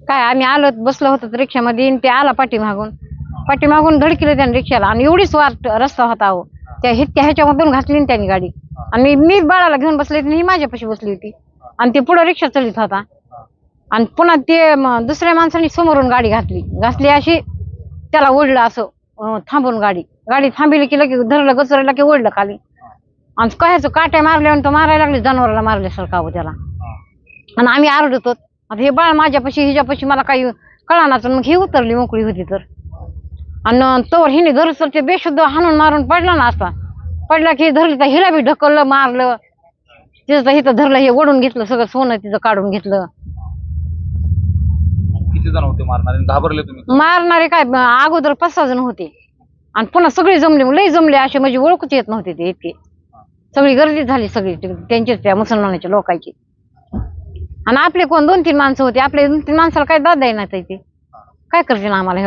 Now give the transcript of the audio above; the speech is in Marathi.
काय आम्ही आलो बसलो होतो रिक्षामध्ये आणि ते आला पाठीमागून धडकिलं त्याने रिक्षाला आणि एवढीच वाट रस्ता होता अहो ह्याच्यामधून घातली ना त्यांनी गाडी आणि मी बाळाला घेऊन बसले होते ही माझ्यापाशी बसली होती आणि ते पुढे रिक्षा चालित होता आणि पुन्हा ते दुसऱ्या माणसाने समोरून गाडी घातली अशी त्याला ओढलं असं थांबून गाडी थांबली की लगेच धरलं गचरलं की ओढलं खाली आणि कायचं काट्या मारल्या तो मारायला लागले जनावराला मारल्यासारखं अहो त्याला आणि आम्ही आरडतो आता हे बाळ माझ्यापाशी हिच्यापाशी मला काही कळानाच मग ही उतरली मोकळी होती तर आणि तोवर हिने धरसल ते बेशुद्ध हाणून मारून पडला ना असा पडला की धरली तर हिला बी ढकललं मारलं तिथं हिथं धरलं हे ओढून घेतलं सगळं सोनं तिथं काढून घेतलं. किती जण होते मारणारे घाबरले तुम्ही? मारणारे काय अगोदर 5-6 जण होते आणि पुन्हा सगळे लई जमले असे म्हणजे ओळखूच येत नव्हते ते इतके सगळी गर्दी झाली सगळी त्यांचीच त्या मुसलमानाच्या लोकांची आणि आपले कोण 2-3 माणसं होते आपले 2-3 माणसाला काय दाद नाही ते काय करतील आम्हाला.